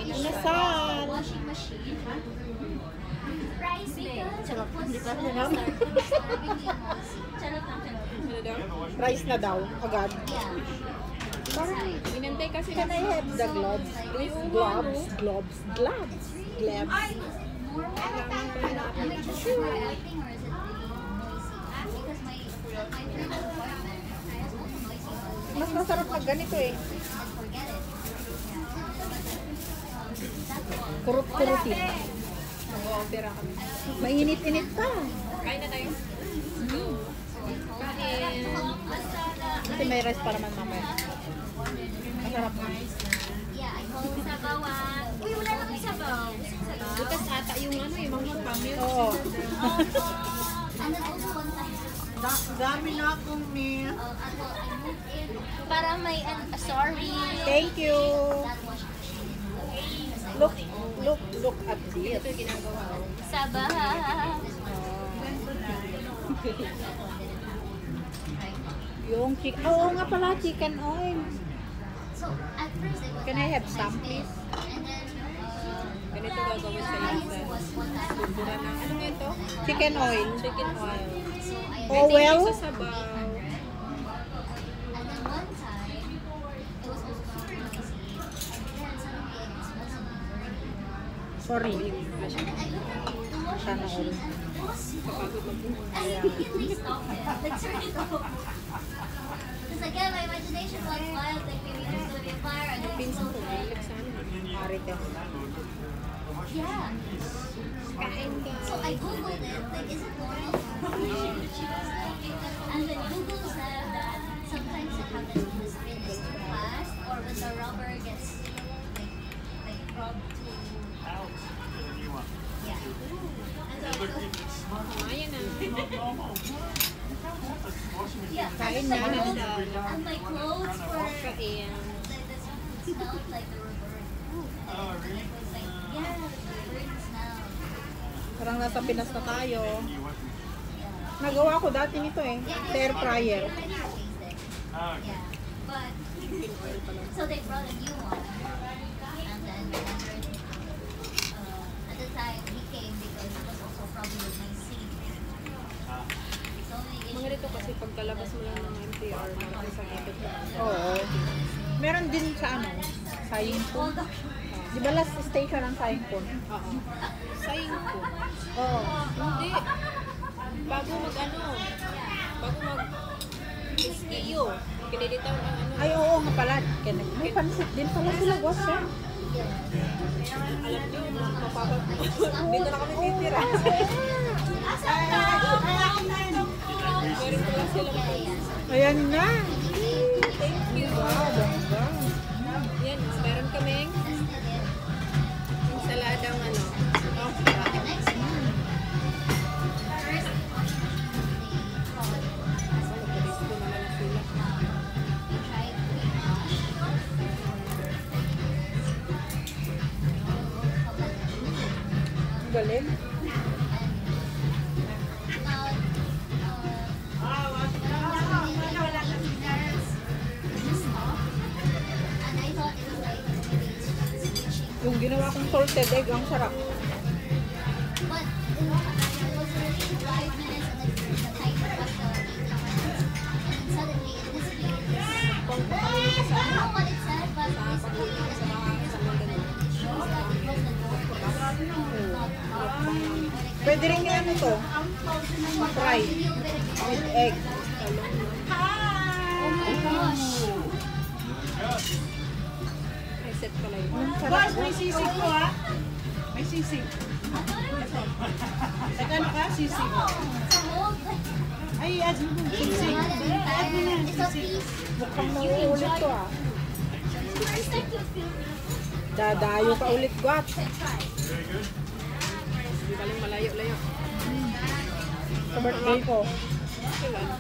Inasal. Washing machine. Rice Charot, hindi pa because alam. Charot lang. Rice na daw, agad. Yeah. Parang, Inantay kasi can I have the gloves? Gloves? Gloves? Gloves? Gloves? More am I just overacting or is it really noisy? Because my previous apartment was also noisy. Mas masarap pag ganito eh. And forget it. Kurut-kurutin. Nag-o-opera kami. Mainit-init pa. Kain na tayo. Kain. Kasi may rice pa naman mamaya. Masarap na. Yeah, I call it sabawan. Uy, wala na may sabaw. Bukas ata yung ano, yung mga pamilya. Oo. And then also one time, Dami na akong meal. I moved in para may, sorry. Thank you. That washing machine. Look at this. Ito yung ginagawa ko. Sabaw. Yung chicken. Oo nga pala, chicken oil. So, at first it was Can I have some, nice please? and then, Ganito gagawin sa rice iyo. was one time. Bura na. Ano nga ito? Chicken oil. Chicken oil. So, I Oh, well. Sa sabaw. and then one time, it was also super noisy. And then suddenly I smelled something burning. Sorry. And then I looked at the washing Sana all. machine and it was smoke. I immediately stopped it. Like, turn it off. Because again, my imagination was wild. Like, maybe there's going to be a fire and then Pinsan ko, explode. mahilig sa ano. Marite. Yeah. Kain ka. So I googled it, like, is it normal? And then Google said that sometimes it happens when the spin is too fast or when the rubber gets like rubbed to yeah. And so Kumain na. yeah, Kain and na. my clothes were Kain. the smelled like they were burned. Oh, really? It was like yeah, the burnt smell. Parang nasa Pinas na tayo. Yeah. Nagawa ko dati nito eh. Sa air fryer. Yeah, but so they brought a new one, and then at the time he came because it was also probably with my seat. So many Mga issues. dito kasi pagkalabas mo lang ng MTR, marami sa kapit ka. Oo. Meron din sa ano, Saying Po. Di ba last station ang Saying Po? Oo. Saying ko. Oo. Hindi. Bago mag-ano. Bago mag-SKU. Kinilitaw ng ano. Ay, oo nga pala. May pansit din pala sila, boss. Eh. Alam nyo, mapapag... Dito na kami titira. Meron ko lang sila. Ayan na. Thank you. Wow, bongga. Yan, meron kaming ensaladang ano. Okra. Ang galing. Yung ginawa kong salted egg, ang sarap. But it was already 5 minutes and then the timer was and then suddenly it disappeared. I don't know what it said, but basically it shows that it was the door. Pwede rin yung ano to, fry with egg. Oh my gosh. Reset pala yun. Ang sarap. Boss, may sisig ko ha? May sisig. Nagano ka? Sisig. Ay, add mo yung sisig. Add mo yan, It's a sisig. piece. Mukhang mauulit to ah. First time to feel Dadayo pa ulit, Gwat. Hindi paling malayo-layo. Sa birthday ko.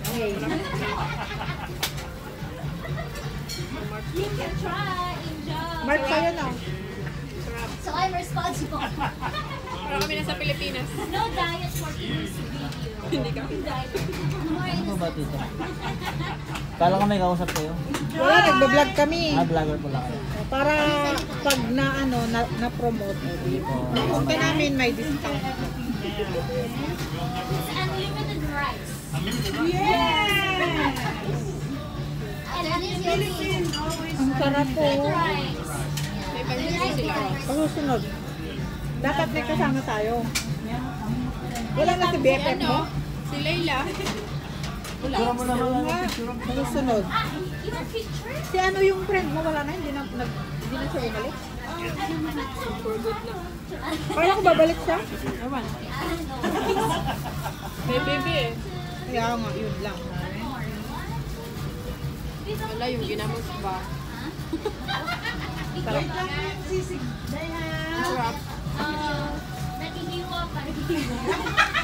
Okay. You can try, enjoy. Mark sa'yo na. Sarap. So I'm responsible. Para kami nasa Pilipinas. No diet for this video. Hindi ka. More Ano ba dito? Kala ko may kausap kayo. Wala, nagbablog kami. Vlogger pala kayo. Para pag na-promote, okay namin may discount. It's unlimited rice. Yeah! And unlimited Philippines always Ang sarap po. rice. May pag-isip sila. Pasusunod. Dapat may kasama tayo. Wala na si BFF mo? Si Layla. Wala. Oo nga. Pasusunod. You have pictures? Si ano yung friend mo? Wala na? Hindi na siya bumalik? For good na. Kaya ko babalik siya? Ewan. May baby eh. Kaya nga, yun lang. Wala yung ginamos ba? Sarap. Wait lang yung sisig. Daya. Sarap. Nakihiwa pa.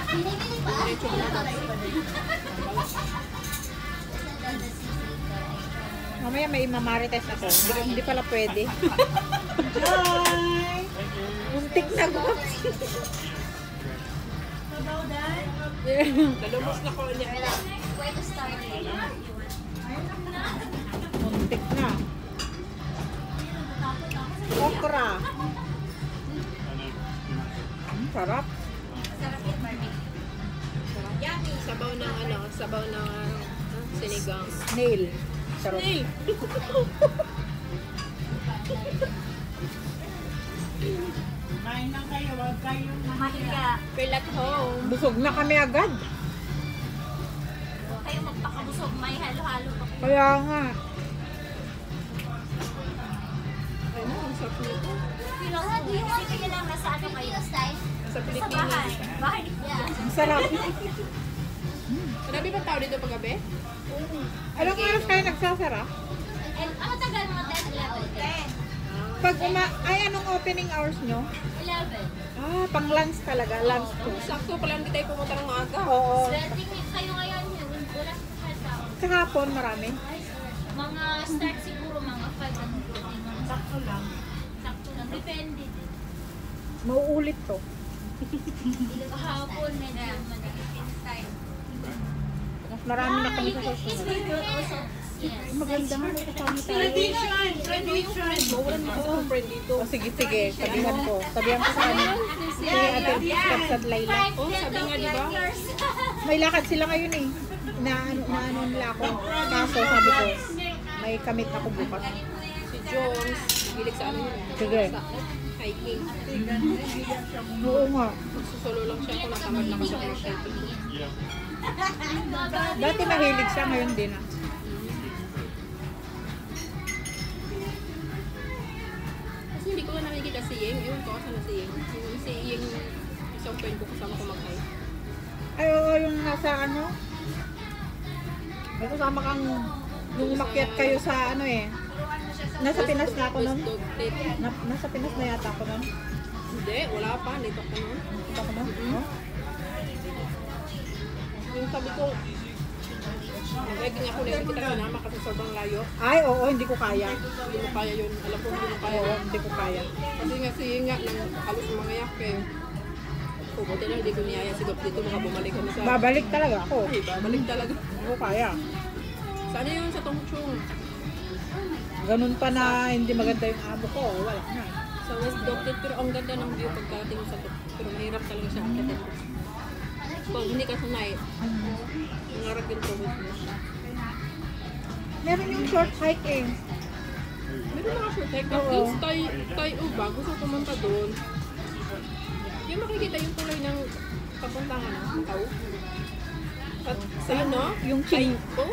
Binibili pa? Diretso na lang. Mamaya may imamarites ako. Hindi pala pwede. Joy! Muntik na ko. Sabaw, Day? Nalumos na ko niya. Where to start? Muntik na. Okra. Sarap. Sabaw ng sabaw ng sinigang. Snail. Sarap. Hey! Kain lang kayo, wag kayong Mahiga. Feel at home. Busog na kami agad. Kayo magpakabusog. May halo-halo pa. Kaya nga. Ano, ang sarap nito. Sige lang, nasa ano kayo? Sa Sa Pilipinas. bahay. Bahay. Yeah. Ang sarap. Marami ba tao dito paggabi? Anong oras kayo nagsasara? And ano tagal mo? 10, 11? 10. Pag ay anong opening hours nyo? 11. Ah, pang lunch talaga. Lunch ko. Sakto pala hindi tayo pumunta ng maaga. Oo. Swerte kayo ngayon. Wala sa headcount. Sa hapon marami. Mga start siguro mga 5 and 15. sakto lang. Sakto lang. Depende din. Mauulit to. Kahapon medyo madikit time. Mas marami na kami sa It's susunod. good also. Yes. Maganda nga may kasama tayo. Tradition! Tradition! Wala na ako ng friend dito. O sige, sige. Sabihan ko. Sabihan ko sa kanya. Sige, ate, step sa Layla. Oh, sabi nga diba? May lakad sila ngayon eh. Na ano nila ako. Kaso sabi ko, may kamit ako bukas. Si Jones, hilig sa ano yun. Sige. Sa hiking. Oo nga. Susolo lang siya kung natamad na kasi ako mag-hiking. Dati mahilig siya, ngayon din ah. Kasi hindi ko na nakikita si Yeng. Ewan ko kasi na si Yeng. Yung si Yeng, isang friend ko kasama ko mag-hike. Ay, oo, yung nasa ano. May kasama kang, yung umakyat kayo sa ano eh. Nasa Pinas na ako nun. West Dog Trip. Nasa Pinas na yata ako nun. Hindi, wala pa. Dito ko nun. Ito ako nun. Oh. Yung sabi ko, nag-hiking ako na kita sinama kasi sobrang layo. Ay, oo, hindi ko kaya. Hindi mo kaya yun. Alam ko hindi mo kaya Oo, yun. hindi ko kaya. Kasi nga si Yeng nga, nang halos mga yak eh. Pubuti na, hindi ko niyaya si Doc dito. Baka bumalik kami sa... Babalik talaga ako. Ay, babalik talaga. Hindi ko kaya. Sana yun sa Tongchong. Ganun pa na hindi maganda yung abo ko. Wala na. Sa West Doctor, pero ang ganda ng view pagkarating mo sa Doc. Pero mahirap talaga siya akitin. Pag hindi ka sanay, nangarap yung tawid mo. Meron yung short hike eh. Meron mga short hike. At Oo. least tayo ba? Gusto ko pumunta doon. Yung makikita yung tulay ng papuntang tao. At sa ano? Yung ching. Tayo?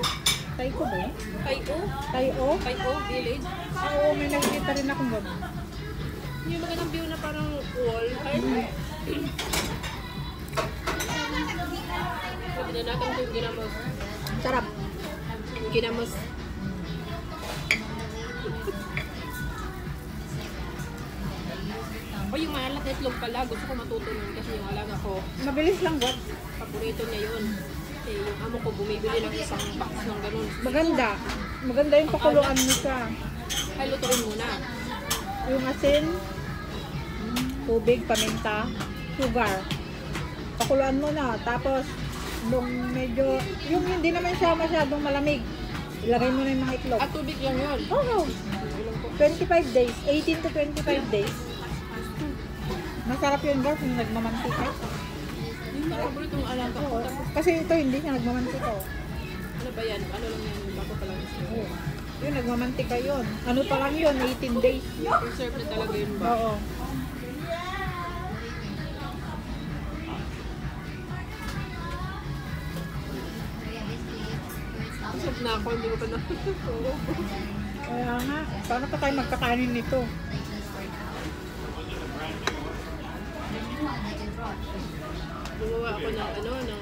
Tayo ko ba? Tayo? Tayo? Tayo Village? Oo, may nakikita rin akong gano'n. Yung magandang view na parang wall. Ay, pwede na natin ito yung ginamos. Sarap. Yung ginamos. O yung maalat na itlog pala, gusto ko matuto nun kasi yung alaga ko, Mabilis lang ba? paborito niya yun. Eh, yung amo ko bumibili ng isang box ng ganun. Maganda. Maganda yung pakuluan mo siya. Ay, lutuin muna. Yung asin, tubig, paminta, sugar. Pakuluan mo na. Tapos, nung medyo, yung hindi naman siya masyadong malamig, ilagay mo na yung mga itlog. At tubig lang yun. Oo. Ilang ko. 25 days. 18 to 25 days. Masarap yun, guys, yung nagmamantika. Yung paboritong alaga ko. Oo. Kasi ito, hindi siya nagmamantika. Oh. Ano ba yan? Ano lang yan? Bago pa lang isa. Oo. Yun, nagmamantika yun. Ano pa lang yun, 18 days. Preserve na talaga yun ba? Oo. Busog na ako, hindi ko pa na. Kaya nga, paano pa tayo magkakanin nito? Gumawa ako ng ano, ng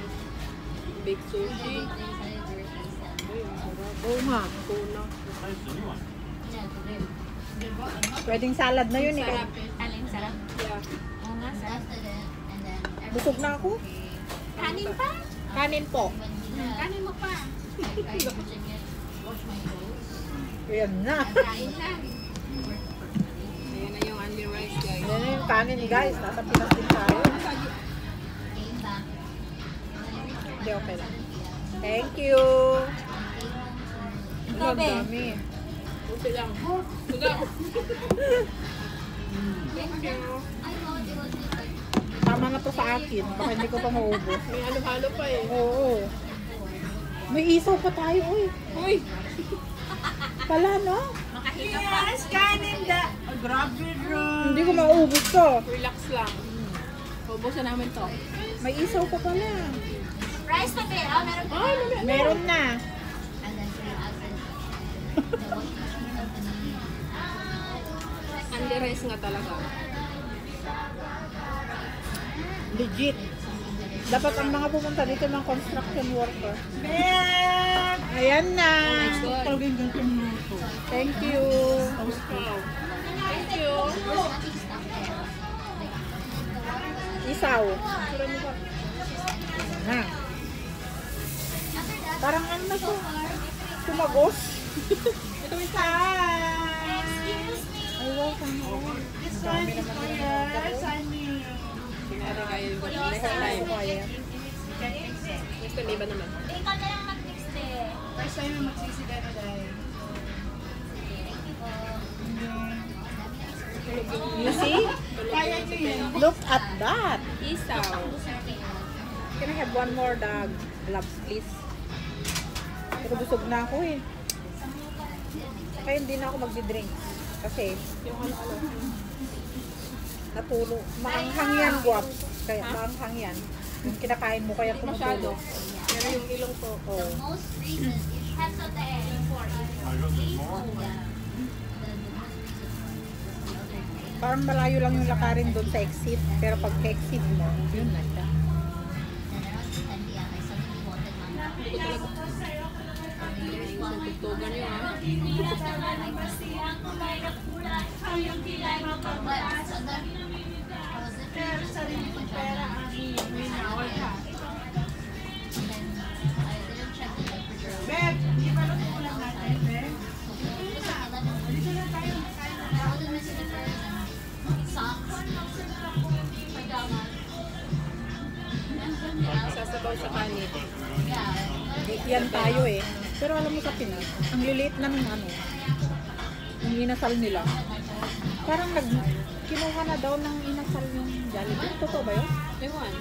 baked sushi. Ay, ang sarap. Oo nga. Tuna. Pwedeng salad na yun eh. Sarap. Alin, sarap. Yeah. Oo nga, sarap. Busog na ako. Kanin pa? Kanin po. Kanin mo pa. Ayan na. Kain na. Ayan na yung onion rice, guys. Ayan na yung kanin guys. Nasa Pinas din tayo. Hindi, okay lang. Thank you. Ikaw, Ang be. dami. Buti lang. Suga. Thank you. Tama na to sa akin. Baka hindi ko pa maubos. May halo-halo pa eh. Oo. May isaw pa tayo. Uy. Uy! Pala no? Yes, kanin da. Grabe ron. Hindi ko maubos to. Relax lang. Ubusan namin to. May isaw pa pala. Rice pa, be. Oh, meron pa. Meron na. Onion rice nga talaga. Legit. Dapat ang mga pumunta dito mga construction worker. Beb! Ayan na. Nice one. Talagang ganito minuto. Thank you. Wow. Thank you. Isaw. Na. Parang ano na to? Tumagos. Ito may Ay, wow, sana. This one is for your Sunny. Pinari kayo yung next Ay, time. kaya. Next time, iba naman. Ikaw na lang mag-mix, be. First time na magsisigaro dahil. You see? Kaya nyo yan. Look at that. Isaw. Can I have one more dog? Gloves, please. Pero busog na ako eh. Kaya hindi na ako magdi-drink. Kasi Yung ano-ano. natulo. Maanghang yan, guwap. Kaya maanghang yan. Yung kinakain mo kaya Masyado. tumutulog. Pero yung ilong ko. Oh. Most reason is has of the egg for Parang malayo lang yung lakarin doon sa exit. Pero pag exit mo, yun na siya. Hindi ko talaga. Isang tugtugan yun ha. Pero sarili kong pera ang may nawal ka. Beb, di ba lang ko lang natin, Beb? Dito na tayo. Sasabaw sa kanin. Yan tayo eh. Pero alam mo sa Pinas, ang liliit na ng ano, yung inasal nila. Parang kinuha na daw ng inasal yung Jollibee. Totoo ba yun? Ewan.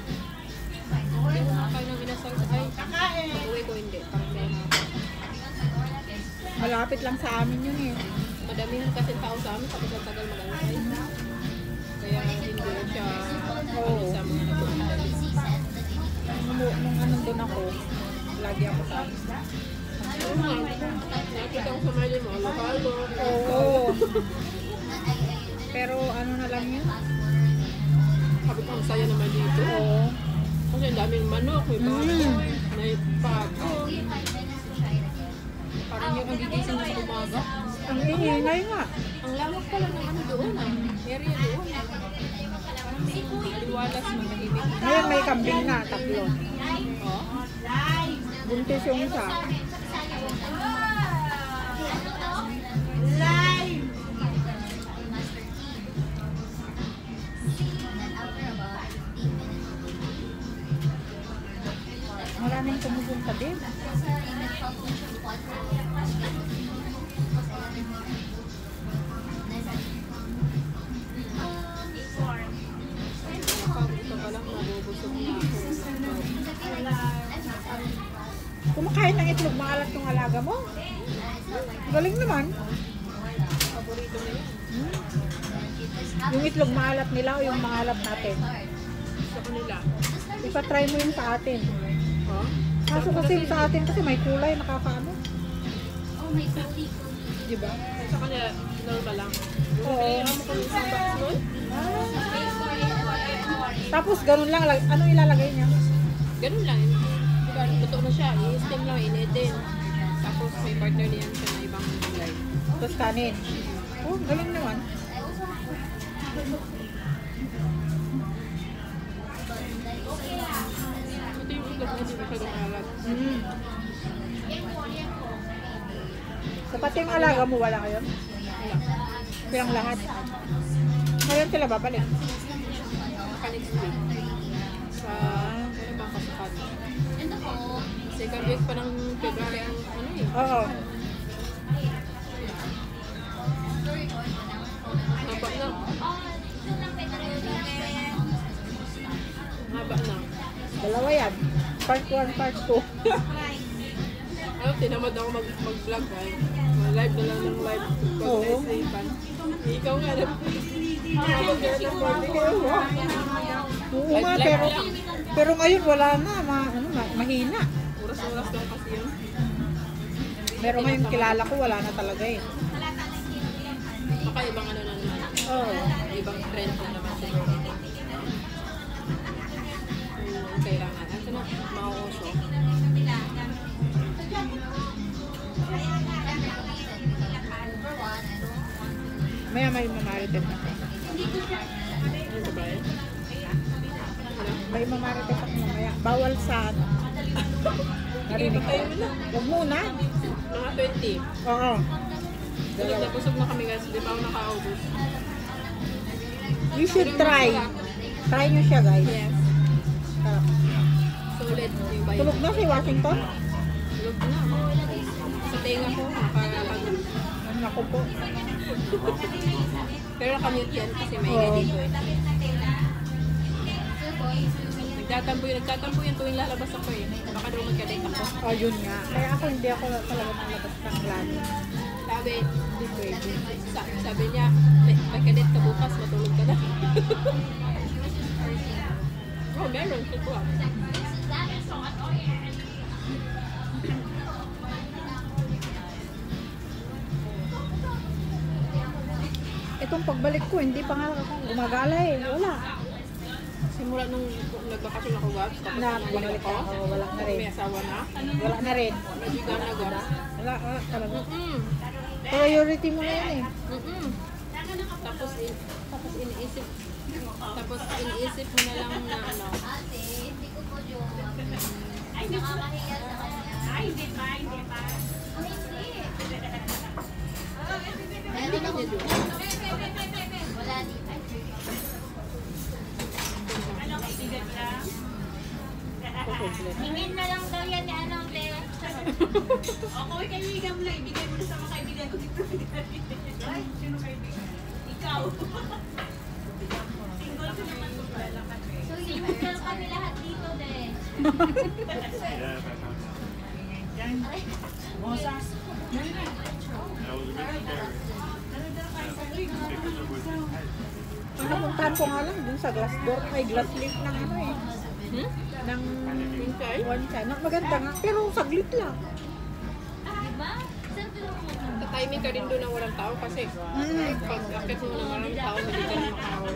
Hindi ko makain ng inasal. Ay, Kakain. pag-uwi ko hindi. Parang may mga Malapit lang sa amin yun eh. madamihan kasi tao sa amin tapos ang tagal mag-antay. Kaya hindi siya ano sa mga nagpupunta. Nung anong doon ako, lagi ako sa amin. Oo nga. Nakita ko sa Marley mo, halo-halo. Oo. Pero ano na lang yun? Sabi ko, ang saya naman dito. Oo. Kasi ang daming manok, may baboy, may pago. Parang yung nagigising mo sa umaga. Ang ingay nga. Ang lawak pala ng ano doon ah. Area doon. Maliwalas, manahimik. Ngayon may kambing na, 3. Oh. Buntis yung isa. Live! Maraming pumupunta din. itlog maalat yung alaga mo? Galing naman. Paborito na yan. Yung itlog maalat nila o yung maalat natin? Sa kanila. Ipa-try mo yung sa atin. Oh? Kaso kasi yung sa atin kasi may kulay, nakakaano. Oh my God. Diba? Sa kanila, normal lang. Oo. Kaya mo kung isang box nun? Tapos ganun lang, ano ilalagay niya? Ganun lang. Diba, luto na siya. I-steam lang, initin. Tapos may partner niyan siya na ibang gulay. Tapos kanin. Oh, galing naman. Ito yung itlog na hindi masyadong alat. Mm. Sa pati yung alaga mo, wala kayo? Wala. Silang lahat. Ngayon sila babalik. Sa next week. Sa, ano bang kasukan? Second week pa ng February ang ano eh. Oo. Haba na. Haba na. Dalawa yan. Part 1, part 2. Ano, tinamad ako mag-vlog ay. Live na lang ng live. Oo. Ikaw nga na. Oo nga, pero ngayon wala na. Mahina. Oras-oras lang kasi yun. Pero ngayon kilala ko, wala na talaga eh. Baka ibang ano na naman. Oo. Ibang trend na naman siguro. Kailangan. Ito na, mauuso. Maya may mamarites na. Ano ba ba eh? May mamarites ako mamaya. Bawal sa narinig ko. Huwag muna. Mga 20. Oo. Busog na busog na kami guys. Hindi pa ako nakaubos. You should try. Try nyo siya guys. Yes. Sarap. Solid yung bayan. Tulog na si Washington? Tulog na. Sa tenga ko, nakapagod. Naku po. Pero nakamute yan kasi may Oo. dito eh. Nagtatampo yun tuwing lalabas ako eh. Baka daw magka-date ako. Oh, yun nga. Kaya ako hindi ako talaga nalabas ng lalo. Sabi, hindi pwede. Sabi niya, may kadate ka bukas, matulog ka na. Oh, meron. Kukuha. Itong pagbalik ko, hindi pa nga ako gumagala eh. Wala. Simula nung nagbakasyon ako, Gabs, tapos Na, nung bumalik ako, ako. Wala na rin. may asawa na, Wala na rin. nagigan na, Gabs. Wala talaga. Mm-mm. Priority mo na yan eh. Mm-mm. Tapos iniisip mo na lang na ano. Ate, hindi ko po joke. Ay, nakakahiya sa kanya. Ay, hindi pa. Oh, hindi. Meron ako. Wala dito. Hingin na lang daw yan ni anong Leo. Ako ay kaibigan mo lang. Ibigay mo na sa mga kaibigan ko dito. Ay, sino kaibigan? Ikaw. Single ko naman ito pala kasi. So, single kami lahat dito din. Yan. Mosas. Napuntahan ko nga lang dun sa glass door. Ay, glass leaf ng ano eh. Hmm? Ng Winchay? Winchay. Maganda nga. Pero saglit lang. Diba? Saan pinupunta? Sa-timing ka rin doon ng walang tao kasi pag akit mo ng maraming tao, hindi ka na makakawa.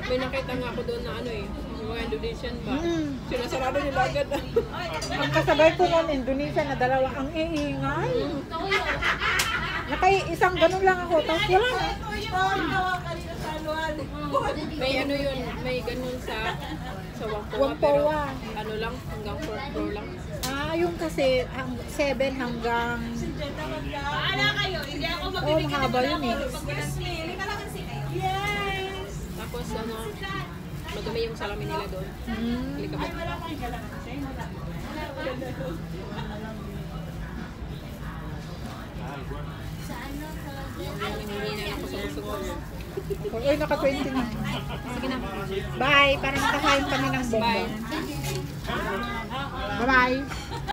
May nakita nga ako doon na ano eh, yung mga Indonesian ba? Sinasarado nila agad. Ang kasabay ko noon, Indonesia na dalawa. Ang iingay. Isang ganun lang ako. Tapos wala na. May ano yun, may ganun sa Wampoa, Wampoa. pero ano lang, hanggang 4th floor lang. Yung kasi 7 hanggang... Paala kayo. Hindi ako Oh, magbibigyan mahaba yun eh. Hindi ka lang kasi kayo. Yes! Tapos ano, madumi yung salamin nila doon. Halika ba? Wala kang kalamansi. Wala. Sa ano? Nanginginan ako sa gusto ko. Uy, naka-20 na. Sige na. Bye! Para makakain kami ng bomba. Bye. Bye-bye!